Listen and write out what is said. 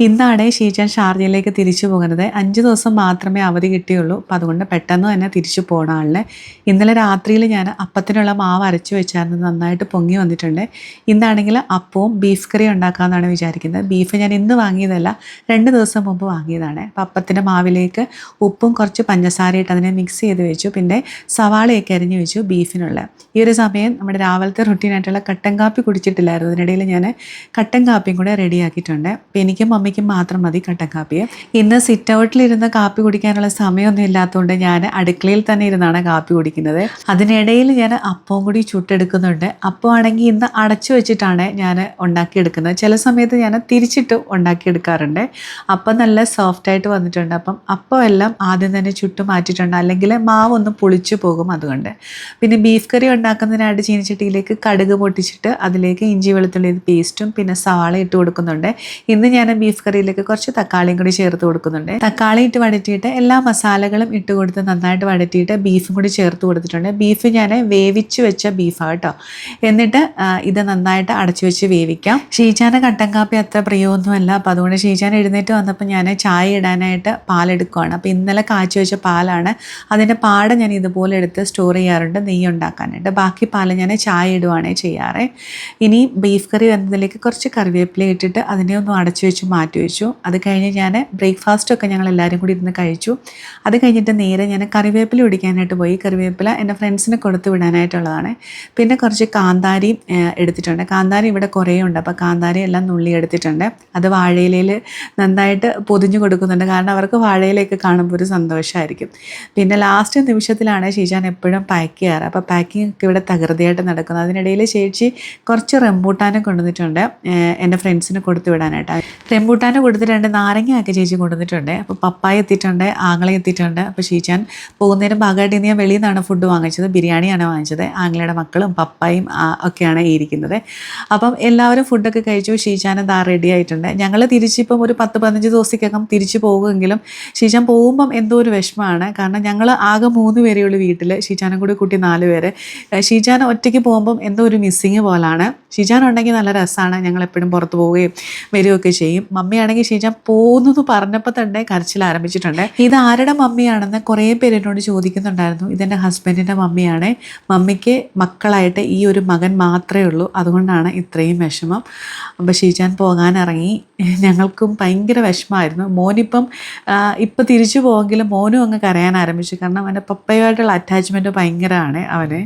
ഇന്നാണ് ഷീജാൻ ഷാർജയിലേക്ക് തിരിച്ചു പോകുന്നത്. 5 ദിവസം മാത്രമേ അവധി കിട്ടിയുള്ളൂ. അപ്പോൾ അതുകൊണ്ട് പെട്ടെന്ന് തന്നെ തിരിച്ചു പോകണ ആളിനെ. ഇന്നലെ രാത്രിയിൽ ഞാൻ അപ്പത്തിനുള്ള മാവ് അരച്ചു വെച്ചായിരുന്നു, നന്നായിട്ട് പൊങ്ങി വന്നിട്ടുണ്ട്. ഇന്നാണെങ്കിൽ അപ്പവും ബീഫ് കറിയും ഉണ്ടാക്കാമെന്നാണ് വിചാരിക്കുന്നത്. ബീഫ് ഞാൻ ഇന്ന് വാങ്ങിയതല്ല, 2 ദിവസം മുമ്പ് വാങ്ങിയതാണ്. അപ്പോൾ അപ്പത്തിൻ്റെ മാവിലേക്ക് ഉപ്പും കുറച്ച് പഞ്ചസാരയിട്ട് അതിനെ മിക്സ് ചെയ്ത് വെച്ചു. പിന്നെ സവാളയൊക്കെ അരിഞ്ഞ് വെച്ചു ബീഫിനുള്ള. ഈ ഒരു സമയം നമ്മുടെ രാവിലത്തെ റുട്ടീനായിട്ടുള്ള കട്ടൻ കാപ്പി കുടിച്ചിട്ടില്ലായിരുന്നു. അതിനിടയിൽ ഞാൻ കട്ടൻ കാപ്പിയും കൂടെ റെഡിയാക്കിയിട്ടുണ്ട്. അപ്പോൾ എനിക്കും മമ്മിക്കും മാത്രം മതി കട്ടൻ കാപ്പി. ഇന്ന് സിറ്റ് ഔട്ടിലിരുന്ന് കാപ്പി കുടിക്കാനുള്ള സമയമൊന്നും ഇല്ലാത്തതുകൊണ്ട് ഞാൻ അടുക്കളയിൽ തന്നെ ഇരുന്നാണ് കാപ്പി കുടിക്കുന്നത്. അതിനിടയിൽ ഞാൻ അപ്പവും കൂടി ചുട്ടെടുക്കുന്നുണ്ട്. അപ്പം ആണെങ്കിൽ ഇന്ന് അടച്ചു വെച്ചിട്ടാണ് ഞാൻ ഉണ്ടാക്കിയെടുക്കുന്നത്. ചില സമയത്ത് ഞാൻ തിരിച്ചിട്ട് ഉണ്ടാക്കിയെടുക്കാറുണ്ട്. അപ്പം നല്ല സോഫ്റ്റായിട്ട് വന്നിട്ടുണ്ട്. അപ്പം എല്ലാം ആദ്യം തന്നെ ചുട്ട് മാറ്റിയിട്ടുണ്ട്, അല്ലെങ്കിൽ മാവൊന്ന് പുളിച്ചു പോകും. അതുകൊണ്ട് പിന്നെ ബീഫ് കറി ഉണ്ടാക്കുന്നതിനായിട്ട് ചീനിച്ചട്ടിയിലേക്ക് കടുക് പൊട്ടിച്ചിട്ട് അതിലേക്ക് ഇഞ്ചി വെളുത്തുള്ളി പേസ്റ്റും പിന്നെ സവാള ഇട്ട് കൊടുക്കുന്നുണ്ട്. ഇന്ന് ഞാൻ ബീഫ് കറിയിലേക്ക് കുറച്ച് തക്കാളിയും കൂടി ചേർത്ത് കൊടുക്കുന്നുണ്ട്. തക്കാളി ഇട്ട് വഴറ്റിയിട്ട് എല്ലാ മസാലകളും ഇട്ട് കൊടുത്ത് നന്നായിട്ട് വഴറ്റിയിട്ട് ബീഫും കൂടി ചേർത്ത് കൊടുത്തിട്ടുണ്ട്. ബീഫ് ഞാൻ വേവിച്ച് വെച്ച ബീഫാണ് കേട്ടോ. എന്നിട്ട് ഇത് നന്നായിട്ട് അടച്ചു വെച്ച് വേവിക്കാം. ഷീജാന് കട്ടൻ കാപ്പി അത്ര പ്രിയമൊന്നുമല്ല. അപ്പോൾ അതുകൊണ്ട് ഷീജാൻ എഴുന്നേറ്റ് വന്നപ്പോൾ ഞാൻ ചായ ഇടാനായിട്ട് പാലെടുക്കുകയാണ്. അപ്പോൾ ഇന്നലെ കാച്ചി വെച്ച പാലാണ്. അതിൻ്റെ പാട ഞാൻ ഇതുപോലെ എടുത്ത് സ്റ്റോർ ചെയ്യാറുണ്ട് നെയ്യ് ഉണ്ടാക്കാനായിട്ട്. ബാക്കി പാൽ ഞാൻ ചായ ഇടുവാണ് ചെയ്യാറ്. ഇനി ബീഫ് കറി വരുന്നതിലേക്ക് കുറച്ച് കറിവേപ്പില ഇട്ടിട്ട് അതിനെ ഒന്ന് അടച്ചു വെച്ച് മാറ്റി വെച്ചു. അത് കഴിഞ്ഞ് ഞാൻ ബ്രേക്ക്ഫാസ്റ്റൊക്കെ ഞങ്ങൾ എല്ലാവരും കൂടി ഇരുന്ന് കഴിച്ചു. അത് കഴിഞ്ഞിട്ട് നേരെ ഞാൻ കറിവേപ്പില ഒടിക്കാനായിട്ട് പോയി. കറിവേപ്പില എൻ്റെ ഫ്രണ്ട്സിന് കൊടുത്ത് വിടാനായിട്ടുള്ളതാണ്. പിന്നെ കുറച്ച് കാന്താരി എടുത്തിട്ടുണ്ട്. കാന്താരി ഇവിടെ കുറേ ഉണ്ട്. അപ്പോൾ കാന്താരി എല്ലാം നുള്ളി എടുത്തിട്ടുണ്ട്. അത് വാഴയിലയിൽ നന്നായിട്ട് പൊതിഞ്ഞു കൊടുക്കുന്നുണ്ട്, കാരണം അവർക്ക് വാഴയിലൊക്കെ കാണുമ്പോൾ ഒരു സന്തോഷമായിരിക്കും. പിന്നെ ലാസ്റ്റ് നിമിഷത്തിലാണ് ഷീജാൻ എപ്പോഴും പാക്ക് ചെയ്യാറ്. അപ്പോൾ പാക്കിംഗ് ഒക്കെ ഇവിടെ തകൃതിയായിട്ട് നടക്കുന്നത്. അതിനിടയിൽ ചേച്ചി കുറച്ച് റംബൂട്ടാനും കൊണ്ടുവന്നിട്ടുണ്ട് എൻ്റെ ഫ്രണ്ട്സിന് കൊടുത്തു വിടാനായിട്ട്. റംബൂട്ടാനും കൊടുത്തിട്ടുണ്ട്, നാരങ്ങയൊക്കെ ചേച്ചി കൊണ്ടുവന്നിട്ടുണ്ട്. അപ്പോൾ പപ്പായ എത്തിയിട്ടുണ്ട്, ആങ്ങളെ എത്തിയിട്ടുണ്ട്. അപ്പോൾ ഷീജാൻ പോകുന്നതിന് ഭാഗമായിട്ട് ഇന്ന് ഞാൻ വെളിയിൽ നിന്നാണ് ഫുഡ് വാങ്ങിച്ചത്. ബിരിയാണിയാണ് വാങ്ങിച്ചത്. ആങ്ങളയുടെ മക്കളും പപ്പായും ഒക്കെയാണ് ഇരിക്കുന്നത്. അപ്പം എല്ലാവരും ഫുഡൊക്കെ കഴിച്ചു. ഷീജാൻ ഇതാ റെഡി ആയിട്ടുണ്ട്. ഞങ്ങൾ തിരിച്ചിപ്പം ഒരു 10-15 ദിവസത്തേക്കകം തിരിച്ചു പോകുമെങ്കിലും ഷീജാൻ പോകുമ്പം എന്തോ ഒരു വിഷമമാണ്. കാരണം ഞങ്ങൾ ആകെ 3 പേരേ ഉള്ളൂ വീട്ടിൽ, ഷീജാനും കൂടി കൂട്ടി 4 പേര്. ഷീജാൻ ഒറ്റയ്ക്ക് പോകുമ്പം എന്തോ ഒരു മിസ്സിങ് പോലാണ്. ഷീജാൻ ഉണ്ടെങ്കിൽ നല്ല രസമാണ്, ഞങ്ങളെപ്പോഴും പുറത്ത് പോവുകയും വരികയൊക്കെ ചെയ്യും. മമ്മിയാണെങ്കിൽ ഷീജാൻ പോകുന്നത് പറഞ്ഞപ്പോൾ തന്നെ കരച്ചിൽ ആരംഭിച്ചിട്ടുണ്ട്. ഇത് ആരുടെ മമ്മിയാണെന്ന് കുറേ പേര് എന്നോട് ചോദിക്കുന്നുണ്ടായിരുന്നു. ഇതെൻ്റെ ഹസ്ബൻഡിൻ്റെ മമ്മിയാണ്. മമ്മിക്ക് മക്കളായിട്ട് ഈ ഒരു മകൻ മാത്രമേ ഉള്ളൂ, അതുകൊണ്ടാണ് ഇത്രയും വിഷമം. അപ്പോൾ ഷീജാൻ പോകാനിറങ്ങി. ഞങ്ങൾക്കും ഭയങ്കര വിഷമമായിരുന്നു. മോനിപ്പം തിരിച്ചു പോയെങ്കിലും മോനും അങ്ങ് കരയാൻ ആരംഭിച്ചു. കാരണം അവൻ്റെ പപ്പയുമായിട്ടുള്ള അറ്റാച്ച്മെൻറ്റ് ഭയങ്കരമാണ് അവന്.